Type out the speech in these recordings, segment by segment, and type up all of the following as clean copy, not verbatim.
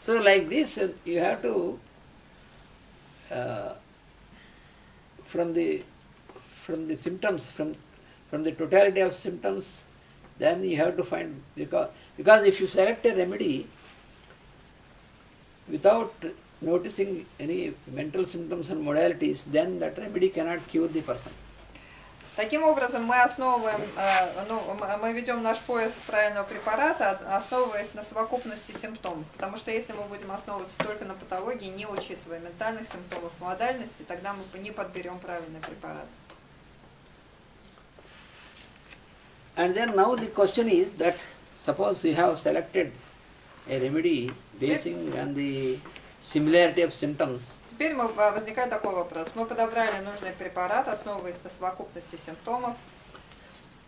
So like this, you have to, from the symptoms, from the totality of symptoms, then you have to find, because if you select a remedy without noticing any mental symptoms and modalities, then that remedy cannot cure the person. Таким образом, мы основываем, мы ведем наш поиск правильного препарата, основываясь на совокупности симптомов. Потому что если мы будем основываться только на патологии, не учитывая ментальных симптомов, модальности, тогда мы не подберем правильный препарат. And then now the question is that suppose you have selected a remedy basing on the similarity of symptoms. Теперь возникает такой вопрос. Мы подобрали нужный препарат, основываясь на совокупности симптомов.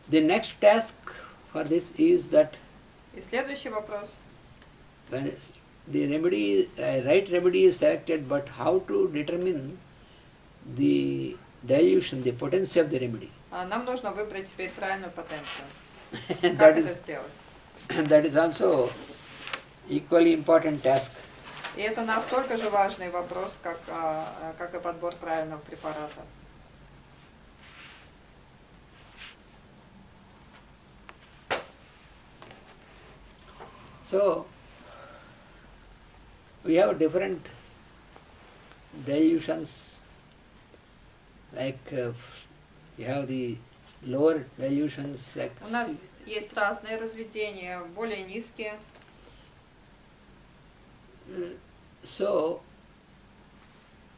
The next task for this is that И следующий вопрос. when the remedy, right remedy is selected, but how to determine the dilution, the potency of the remedy. Нам нужно выбрать теперь правильную потенцию. That Как это is, сделать? that is also equally important task. И это настолько же важный вопрос, как и подбор правильного препарата. So, we have different dilutions, like you have the lower dilutions like. У нас есть разные разведения, более низкие. So,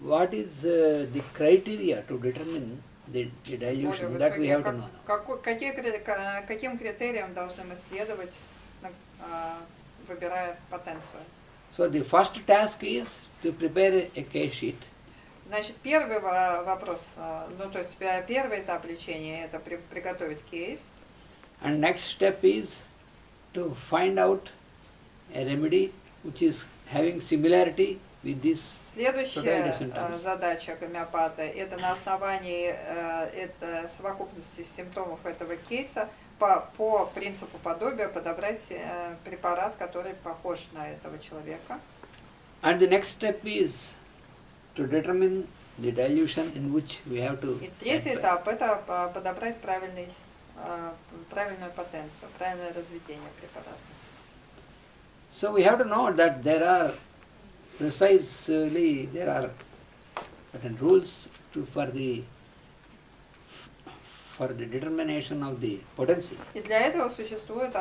what is the criteria to determine the dilution? That we have to know. Каким критериям должны мы следовать, выбирая потенцию? So, the first task is to prepare a case sheet. Значит, первый вопрос, то есть первый этап лечения – это приготовить кейс. And next step is to find out a remedy which is having similarity with this. Следующая задача гомеопата – это на основании совокупности симптомов этого кейса по принципу подобия подобрать препарат, который похож на этого человека. And the next step is to determine the dilution in which we have to. И третий этап – это подобрать правильную потенцию, правильное разведение препарата. So we have to know that there are certain rules for the determination of the potency. И для этого существуют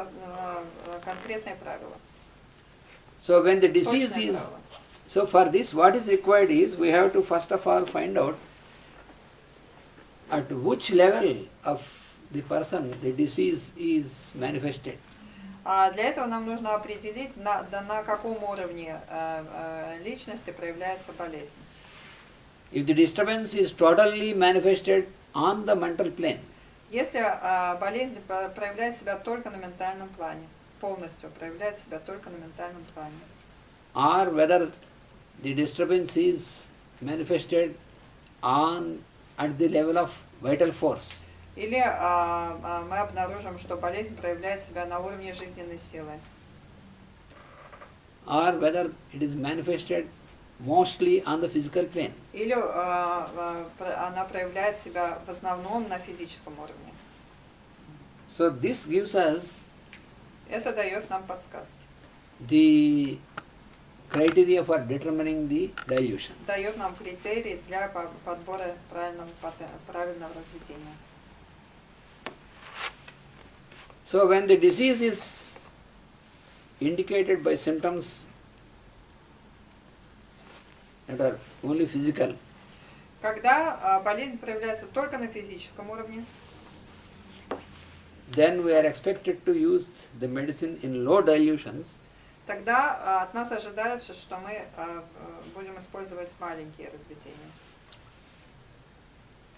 конкретные правила. So when the disease is, so for this what is required is we have to first of all find out at which level of the person the disease is manifested. Для этого нам нужно определить, на каком уровне личности проявляется болезнь. If the disturbance is totally manifested on the mental plane, если болезнь проявляет себя только на ментальном плане, полностью проявляет себя только на ментальном плане, or whether the disturbance is manifested at the level of vital force, или мы обнаружим, что болезнь проявляет себя на уровне жизненной силы, or whether it is manifested mostly on the physical plane. или она проявляет себя в основном на физическом уровне. So this gives us Это дает нам подсказки. the criteria for determining the dilution. Дает нам критерии для подбора правильного разведения. So when the disease is indicated by symptoms that are only physical, Когда болезнь проявляется только на физическом уровне, then we are expected to use the medicine in low dilutions. тогда от нас ожидается, что мы будем использовать маленькие разведения.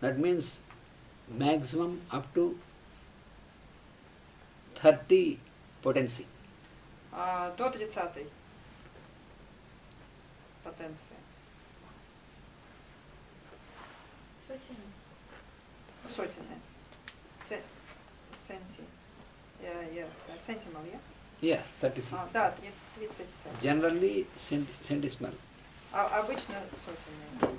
That means maximum up to 30 potency. До 30-й потенции. Сотенные. Сенти. Yes, sentinel, yeah? Yeah, 36. Да, 37. Generally centesimal. Обычно сотенные.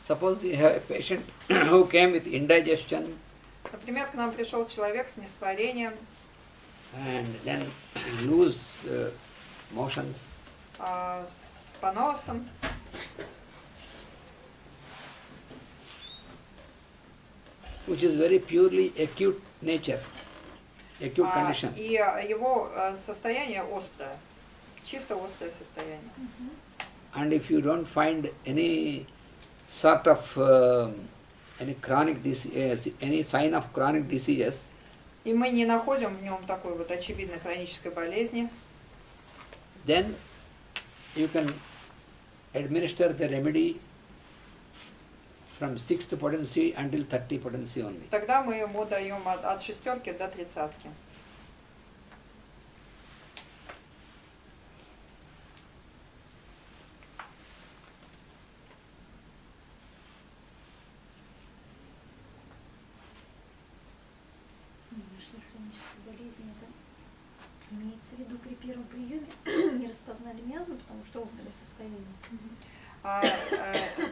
Suppose you have a patient who came with indigestion Например, к нам пришел человек с несварением, and then loose motions. с поносом, Which is very purely acute nature, acute condition. и его состояние острое, чисто острое состояние. And if you don't find any sort of any chronic disease, any sign of chronic diseases, И мы не находим в нем такой вот очевидной хронической болезни, then you can administer the remedy from 6th potency until 30 potency only. тогда мы ему даем от шестерки до 30. Нашли хроническую болезнь, это имеется в виду при первом приеме не распознали миазм, потому что острое состояние.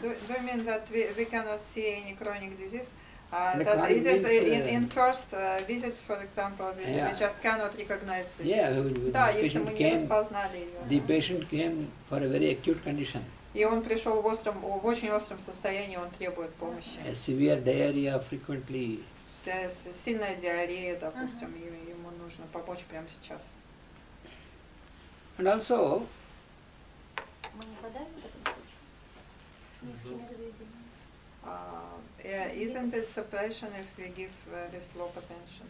Do you mean that we cannot see any chronic disease? The That chronic it is means, in first visit, for example, we Yeah. just cannot recognize this. Yeah, Да, the если мы patient не came, распознали ее. the patient came for a very acute condition, И он пришел в очень остром состоянии, он требует помощи. a severe diarrhea frequently. Сильная диарея, допустим, и ему нужно помочь прямо сейчас. And also, Мы не подаем в этом случае? Низкими разведениями. Isn't it suppression if we give this low potential?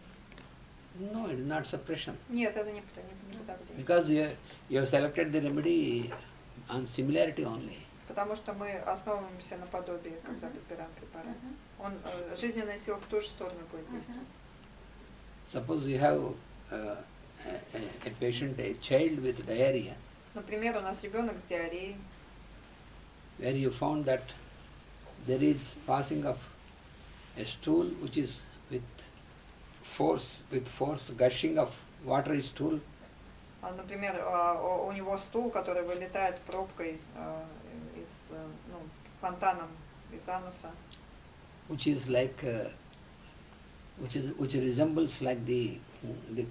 no, it is not suppression. Нет, это не подавление. Because you have selected the remedy on similarity only. Потому что мы основываемся на подобии, когда подбираем препарат. Он, жизненная сила в ту же сторону будет действовать. Suppose you have a patient, a child with diarrhea, Например, у нас ребенок с диареей, where you found that there is passing of a stool which is with force gushing of water is stool, например, у него стул, который вылетает пробкой из, фонтаном из ануса, which is like which resembles like the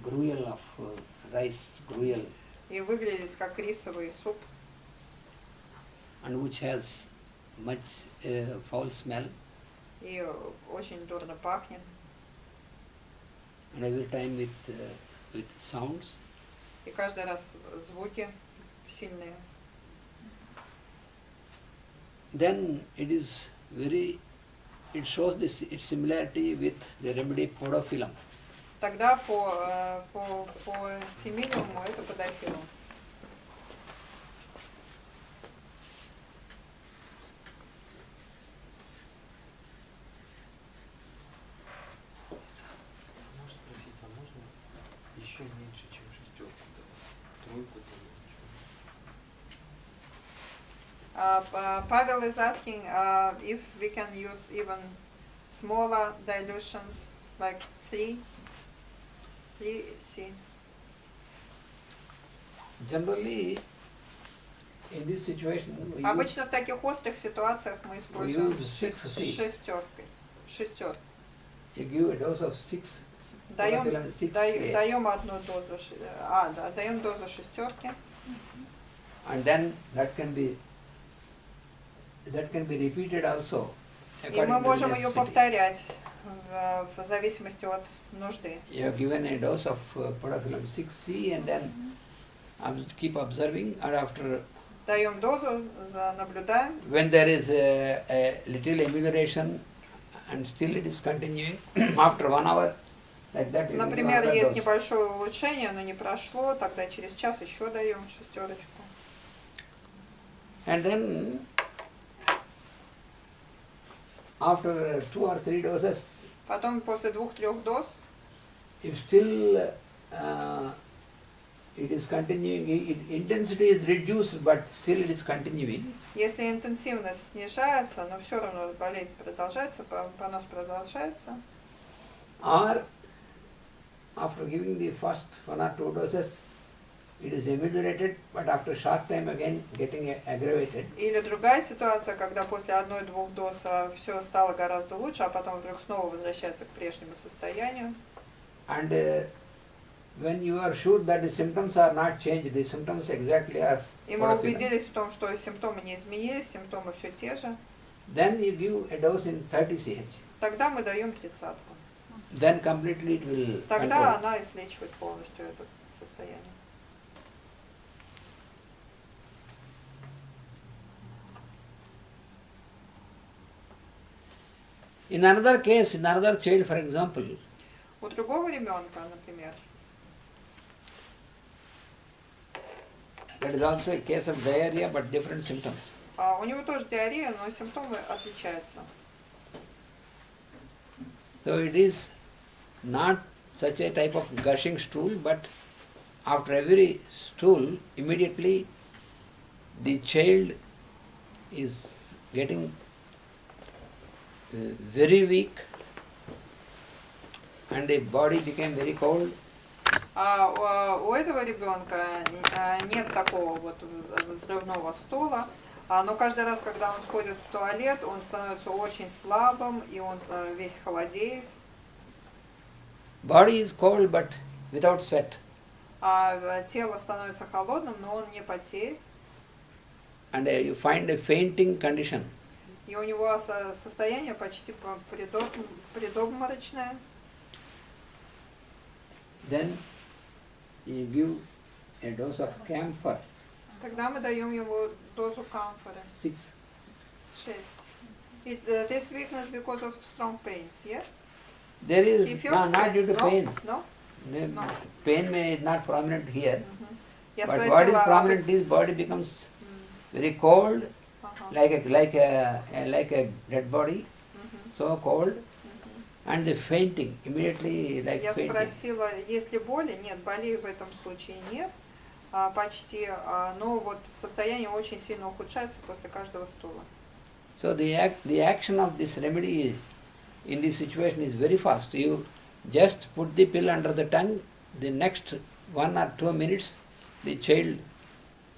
gruel of rice gruel, и выглядит как рисовый суп, and which has much foul smell, и очень дурно пахнет, and every time with sounds. и каждый раз звуки сильные. Then it shows its similarity with the remedy podophyllum. Тогда по семилиуму это подофилум. Можно спросить, а можно еще меньше, чем шестерку давать? Тройку там? Pavel is asking if we can use even smaller dilutions, like 3C. Generally, in this situation, we Обычно в таких острых ситуациях мы используем use 6C. шестеркой. You give a dose of 6. Даем, podophyllum 6A. даем одну дозу, даем дозу шестерки. And then that can be repeated also. И according мы to the можем ее necessity. повторять в зависимости от нужды. You have given a dose of podophyllum 6C and then keep observing, and after Даем дозу, наблюдаем. when there is a little amelioration and still it is continuing after 1 hour, like that you can give Например, another есть dose. небольшое улучшение, но не прошло, тогда через час еще даем шестерочку. And then after 2 or 3 doses, Потом после 2-3 доз, if still it is continuing, intensity is reduced, but still it is continuing, если интенсивность снижается, но все равно болезнь продолжается, понос продолжается, or after giving the first 1 or 2 doses, it is ameliorated, but after short time again getting aggravated. Или другая ситуация, когда после 1-2 доз все стало гораздо лучше, а потом вдруг снова возвращается к прежнему состоянию. And when you are sure that the symptoms are not changed, the symptoms exactly are И мы убедились в том, что симптомы не изменились, симптомы все те же. then you give a dose in 30 ch. Тогда мы даем 30-ку. Then completely it will Тогда control. она излечивает полностью это состояние. In another case, in another child, for example, У другого ребенка, например, that is also a case of diarrhea, but different symptoms. у него тоже диарея, но симптомы отличаются. So it is not such a type of gushing stool, but after every stool, immediately the child is getting very weak and the body became very cold. У этого ребенка нет такого вот взрывного стула, но каждый раз, когда он сходит в туалет, он становится очень слабым, и он весь холодеет. Body is cold but without sweat. Тело становится холодным, но он не потеет. And you find a fainting condition. И у него состояние почти предобморочное. Then you give a dose of camphor, Тогда мы даем ему дозу камфоры. 6. 6. This weakness because of strong pains, yeah? There He is feels not due pains, to no? pain. No? No. Pain may not prominent here, Я but what is спросила, prominent is body becomes very cold, Ага. like a dead body, so cold, and the fainting immediately like Я fainting. спросила, есть ли боли? Нет, болей в этом случае нет. Почти, но вот состояние очень сильно ухудшается после каждого стула. So the action of this remedy in this situation is very fast. You just put the pill under the tongue, the next 1 or 2 minutes the child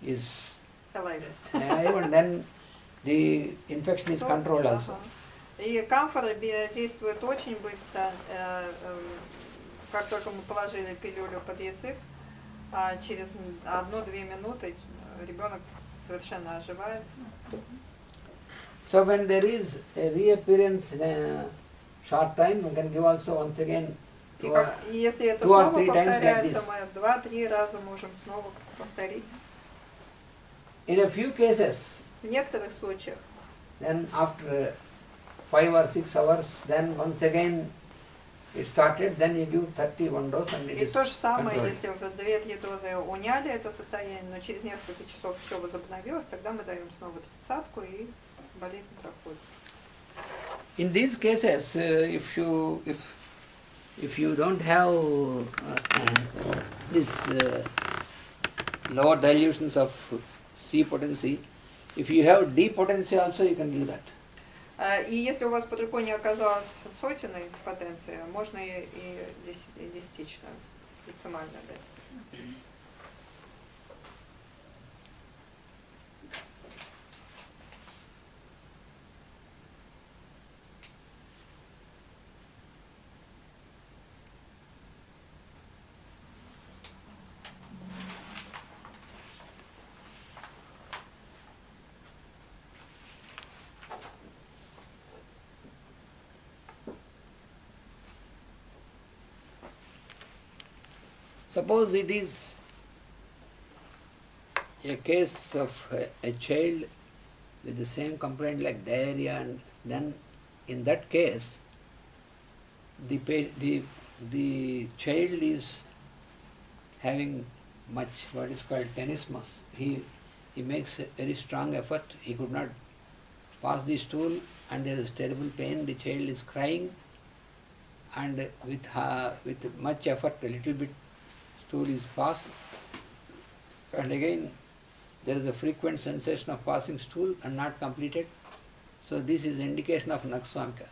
is alive, and then the infection is controlled also. И камфора действует очень быстро. Как только мы положили пилюлю под язык, через 1-2 минуты ребенок совершенно оживает. So when there is a reappearance in a short time, we can give also once again И если это 2 or снова 3 times like повторяется, this. мы 2-3 раза можем снова повторить. In a few cases, В некоторых случаях, then after 5 or 6 hours, then once again it started, then you give 31 dose and it и is то же самое, controlled. если в 2-3 дозы уняли это состояние, но через несколько часов все возобновилось, тогда мы даем снова 30-ку и болезнь проходит. In these cases, if you don't have this lower dilutions of C potency, if you have D potency also, you can give that. И если у вас под рукой не оказалось сотенной потенции, можно и десятичную, децимальную дать. Suppose it is a case of a child with the same complaint like diarrhea, and then in that case the child is having much what is called tenesmus. He makes a very strong effort. He could not pass the stool and there is terrible pain. The child is crying, and with much effort, a little bit stool is passed, and again there is a frequent sensation of passing stool and not completed. So this is indication of naksvamika.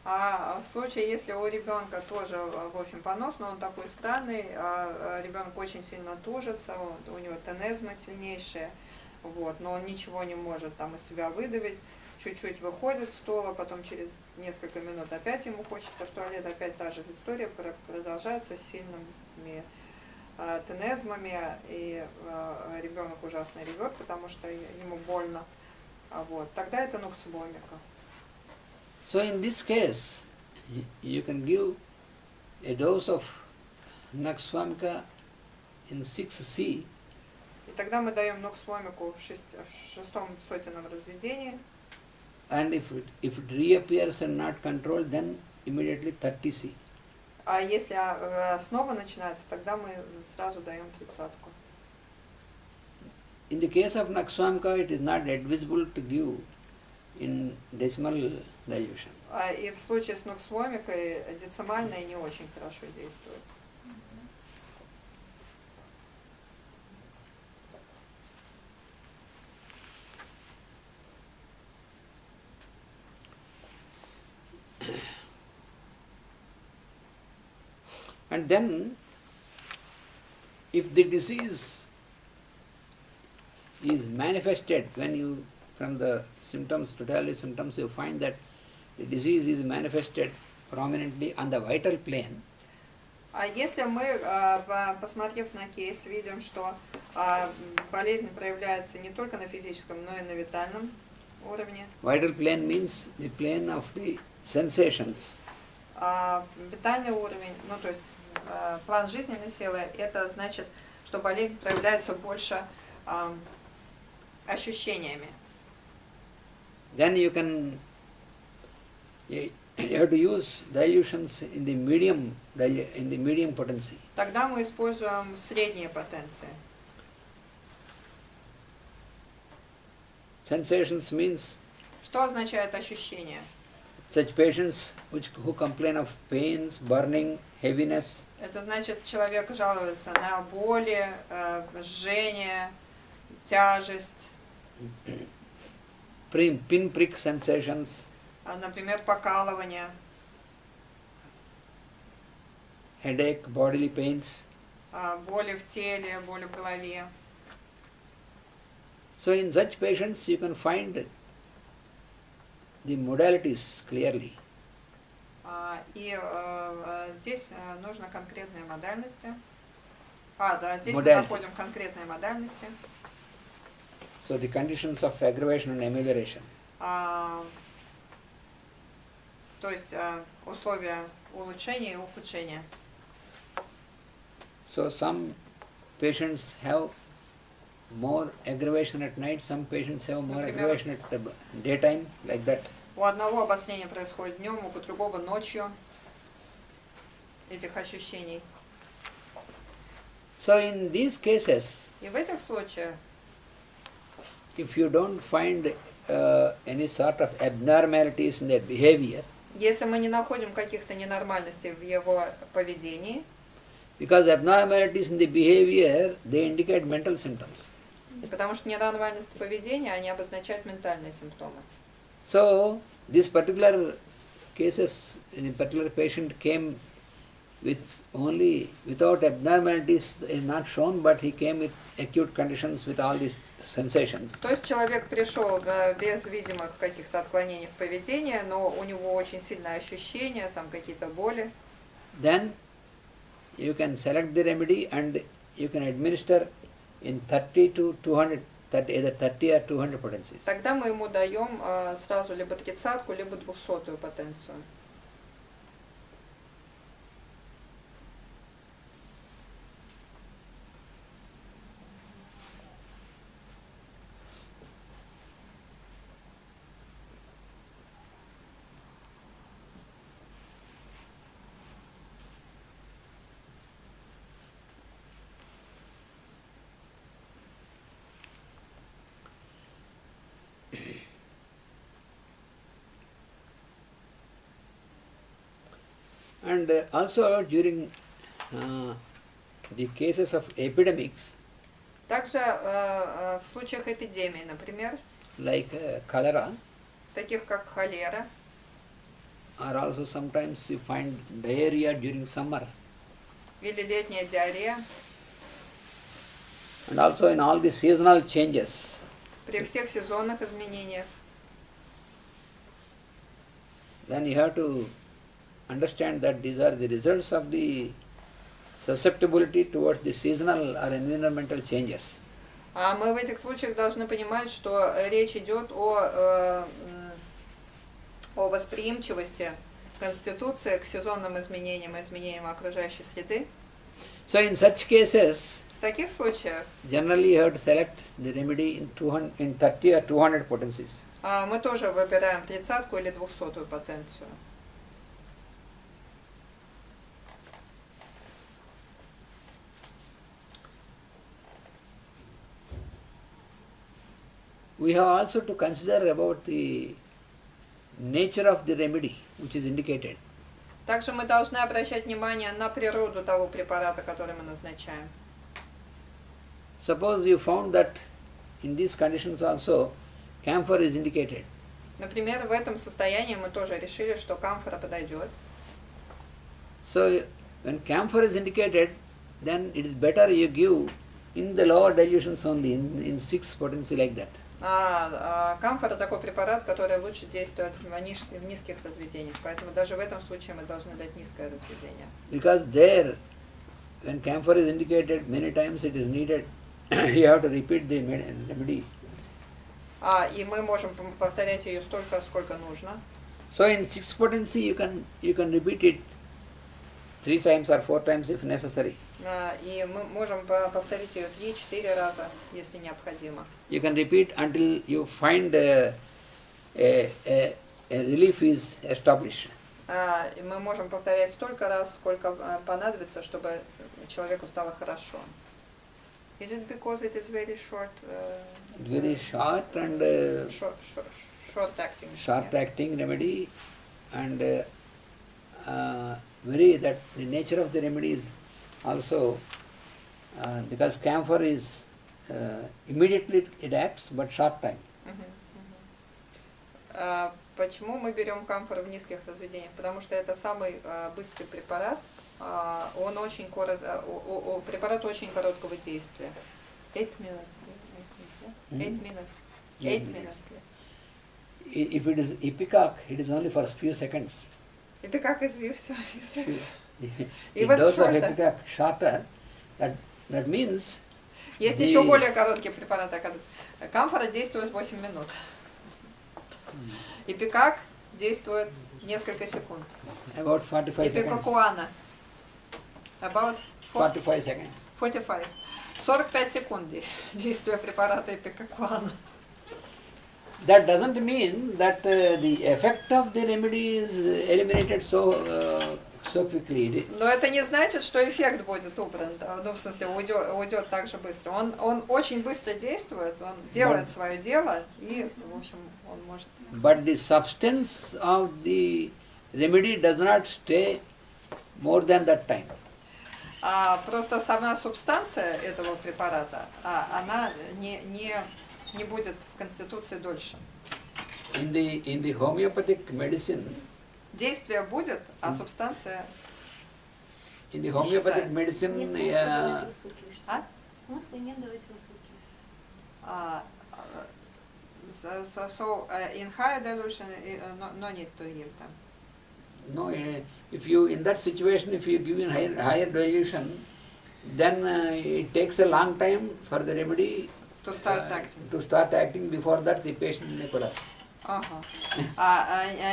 А в случае, если у ребенка тоже, в общем, понос, но он такой странный, ребенок очень сильно тужится, у него тенезма сильнейшая, вот, но он ничего не может там из себя выдавить, чуть-чуть выходит с стула, потом через несколько минут опять ему хочется в туалет, опять та же история продолжается с сильными тенезмами, и ребенок ужасно ревет, потому что ему больно, вот, тогда это нуксбомика. So in this case, you can give a dose of Nakswamika in 6C. И тогда мы даем нуксвомику в шестом сотенном разведении. And if it reappears and not controlled, then immediately 30C. А если снова начинается, тогда мы сразу даем 30-ку. In the case of Nakswamika, it is not advisable to give in decimal dilution. И в случае с нуксвомикой децимальная не очень хорошо действует. And then, if the disease is manifested, when you, from the symptoms, totality symptoms, you find that the disease is manifested prominently on the vital plane. А если мы, посмотрев на кейс, видим, что болезнь проявляется не только на физическом, но и на витальном уровне. Vital plane means the plane of the sensations. Витальный уровень, ну то есть план жизненной силы, это значит, что болезнь проявляется больше ощущениями. Then you have to use dilutions in the medium potency. Тогда мы используем средние потенции. Sensations means Что означает ощущение? such patients who complain of pains, burning, heaviness. Это значит, человек жалуется на боли, жжение, тяжесть, Pinprick sensations, например, покалывание, headache, bodily pains. боли в теле, боли в голове. So in such patients you can find the modalities clearly. И здесь нужно конкретные модальности. Да, здесь мы Модель. находим конкретные модальности. So the conditions of aggravation and amelioration. То есть условия улучшения и ухудшения. So some patients have more aggravation at night, some patients have more aggravation at the daytime, like that. У одного обострение происходит днем, у другого ночью этих ощущений. So in these cases, И в этих случаях, if you don't find any sort of abnormalities in their behavior, если мы не находим каких-то ненормальностей в его поведении, because abnormalities in the behavior, they indicate mental symptoms. потому что ненормальности поведения, они обозначают ментальные симптомы. So this particular cases, in a particular patient came with only, without abnormalities is not shown, but he came with acute conditions with all these sensations. То есть человек пришел без видимых каких-то отклонений в поведении, но у него очень сильное ощущение, там какие-то боли. Then you can select the remedy and you can administer in 30 to 200, either 30 or 200 potencies. Тогда мы ему даем сразу либо 30-ку, либо 200-ю потенцию. And also during the cases of epidemics, Также в случаях эпидемий, например, like cholera, таких как холера, or also sometimes you find diarrhea during summer. Или летняя диарея. And also in all the seasonal changes. При всех сезонных изменениях. Then you have to understand that these are the results of the susceptibility towards the seasonal or environmental changes. А мы в этих случаях должны понимать, что речь идет о восприимчивости конституции к сезонным изменениям, изменениям окружающей среды. So in such cases, В таких случаях generally you have to select the remedy in 30 or 200 potencies. мы тоже выбираем 30-ку или 200-ю потенцию. We have also to consider about the nature of the remedy which is indicated. Также мы должны обращать внимание на природу того препарата, который мы назначаем. Suppose you found that in these conditions also camphor is indicated. Например, в этом состоянии мы тоже решили, что камфора подойдет. So when camphor is indicated, then it is better you give in the lower dilutions only, in 6 potency like that. Камфора такой препарат, который лучше действует в низких разведениях, поэтому даже в этом случае мы должны дать низкое разведение. Because there, when camphor is indicated, many times it is needed, you have to repeat the remedy. И мы можем повторять ее столько, сколько нужно. So in 6 potency you can repeat it 3 times or 4 times if necessary. И мы можем повторить ее 3-4 раза, если необходимо. You can repeat until you find a relief is established. И мы можем повторять столько раз, сколько понадобится, чтобы человеку стало хорошо. Is it because it is very short? Very short and Short acting. short acting remedy, and very that the nature of the remedy is also because camphor is immediately it acts but short time. Почему мы берем камфор в низких разведениях? Потому что это самый быстрый препарат. Он очень препарат очень короткого действия. 8 minutes. 8 minutes. If it is ipecac, it is only for a few seconds. Ipecac is few The dose of ipecac shorter, that means есть еще более короткие препараты, оказывается. Камфора действует 8 минут. Ипекак действует несколько секунд. About 45 seconds. Ипекакуана. About 45 seconds. 45. 45 секунд действия препарата ипекакуана. That doesn't mean that the effect of the remedy is eliminated so quickly. Но это не значит, что эффект будет убран, ну, в смысле, уйдет так же быстро. Он очень быстро действует, он делает свое дело, и, в общем, он может... But the substance of the remedy does not stay more than that time. Просто сама субстанция этого препарата, она не будет в конституции дольше. In the homeopathic medicine, действие будет, а субстанция... In the homeopathic medicine... Смысла нет давать высокие. So in higher dilution, no need to give them. No, if you, in that situation, if you give in higher dilution, then it takes a long time for the remedy to start acting. To start acting. Before that, the patient may collapse.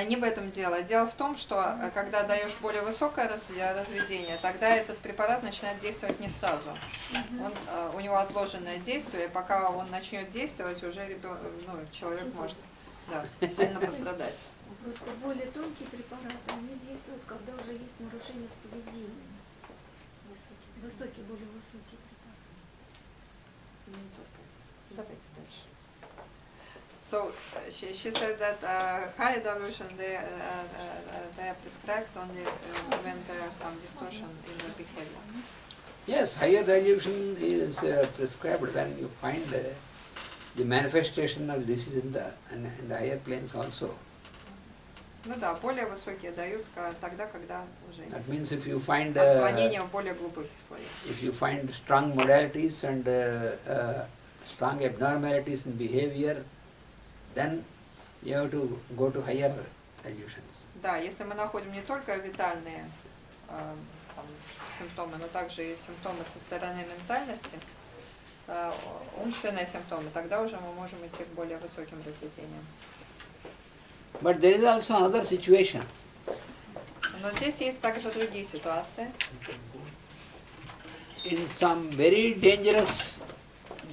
Не в этом дело. Дело в том, что когда даешь более высокое разведение, тогда этот препарат начинает действовать не сразу. У него отложенное действие, и пока он начнет действовать, уже человек может сильно пострадать. Просто более тонкие препараты, они действуют, когда уже есть нарушение в поведении. Более высокие препараты. Давайте дальше. So she said that high dilution they are prescribed only when there are some distortion in the behavior. Yes, higher dilution is prescribed when you find the manifestation of disease in the higher planes also. Ну да, более высокие дают тогда, когда уже That есть means if you find отклонения в более глубоких слоях. if you find strong modalities and strong abnormalities in behavior, then you have to go to higher resolutions. Да, если мы находим не только витальные там, симптомы, но также и симптомы со стороны ментальности, умственные симптомы, тогда уже мы можем идти к более высоким разведениям. But there is also another situation. Но здесь есть также другие ситуации. In some very dangerous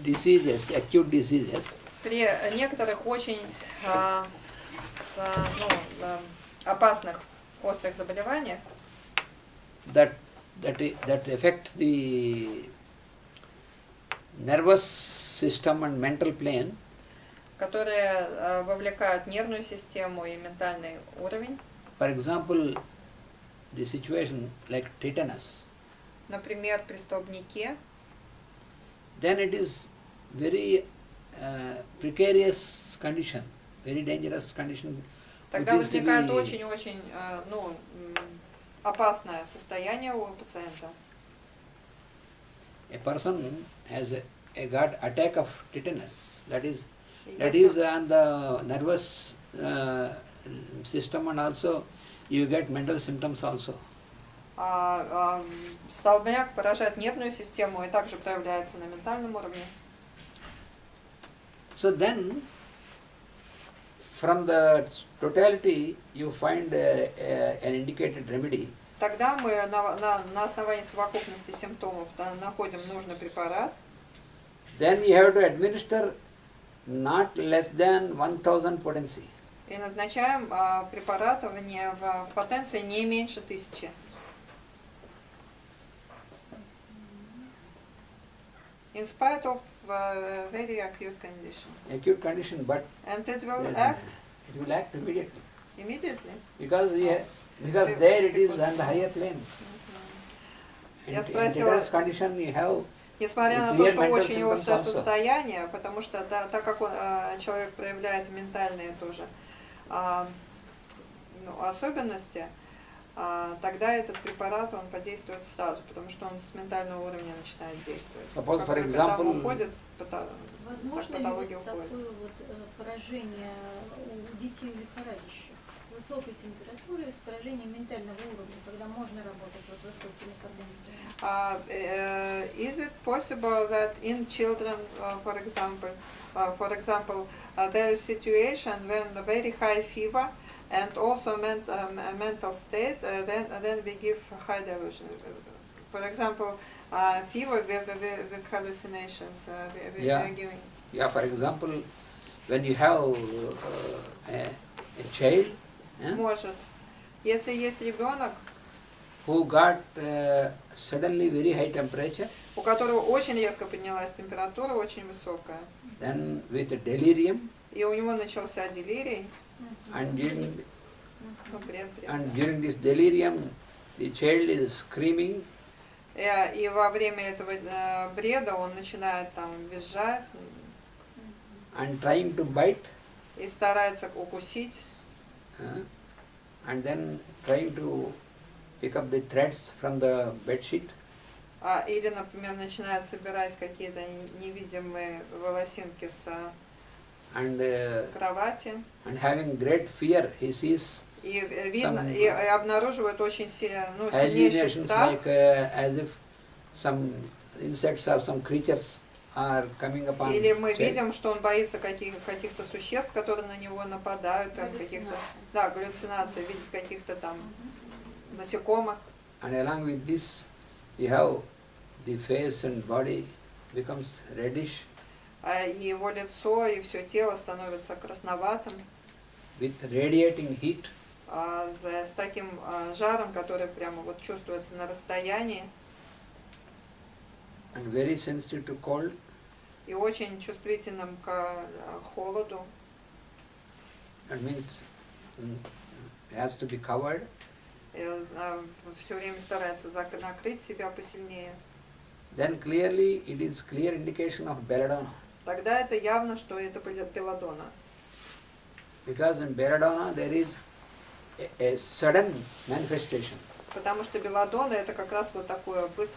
diseases, acute diseases, При некоторых очень опасных острых заболеваниях, that affect the nervous system and mental plane, которые вовлекают нервную систему и ментальный уровень. for example, the situation like tetanus, Например, при столбняке, then it is very precarious condition, very dangerous condition. тогда which is to возникает be- очень-очень опасное состояние у пациента. A person has got attack of tetanus, that is Если on the nervous system, and also you get mental symptoms also. Столбняк поражает нервную систему и также проявляется на ментальном уровне. So then, from the totality, you find an indicated remedy. Тогда мы на основании совокупности симптомов находим нужный препарат. Then you have to administer not less than 1000 potency. И назначаем препарат в потенции не меньше 1000. In spite of very acute condition. Acute condition, but And it will act it will act immediately. immediately. Because there it is on the higher plane. Я In спросила- tetanus condition you have Несмотря на то, clear что mental очень symptoms острое also. состояние, потому что так как человек проявляет ментальные тоже особенности, тогда этот препарат он подействует сразу, потому что он с ментального уровня начинает действовать. Suppose, Как for только example, там уходит, Возможно ли патология вот уходит. такое вот поражение у детей лихорадящих с высокой температурой, с поражением ментального уровня, когда можно работать вот высокими потенциями? Is it possible that in children, for example, there is situation when the very high fever and also mental state, then we give high delusion. For example, fever with hallucinations, we Yeah. are giving. Yeah, for example, when you have a child Может. Если есть ребенок, who got suddenly very high temperature, у которого очень резко поднялась температура, очень высокая, then with delirium, и у него начался делирий, and бред. during this delirium, the child is screaming, И во время этого бреда он начинает там визжать and trying to bite, и старается укусить, and then trying to pick up the threads from the bed sheet, или, например, начинает собирать какие-то невидимые волосинки с кровати, and having great fear, he sees и видно, some и обнаруживает очень сильнейший hallucinations страх, like as if some insects or some creatures are coming upon или мы child. видим, что он боится каких-то существ, которые на него нападают, там каких-то, да, галлюцинаций, видит каких-то там насекомых. And along with this, you have the face and body becomes reddish И его лицо и все тело становится красноватым, with radiating heat, с таким жаром, который прямо вот чувствуется на расстоянии, and very sensitive to cold, и очень чувствительным к холоду. that means has to be covered. Все время старается накрыть себя посильнее. Then clearly it is clear indication of belladonna, Тогда это явно, что это белладонна. because in belladonna there is a sudden manifestation. Потому что белладонна это как раз вот такое быстрое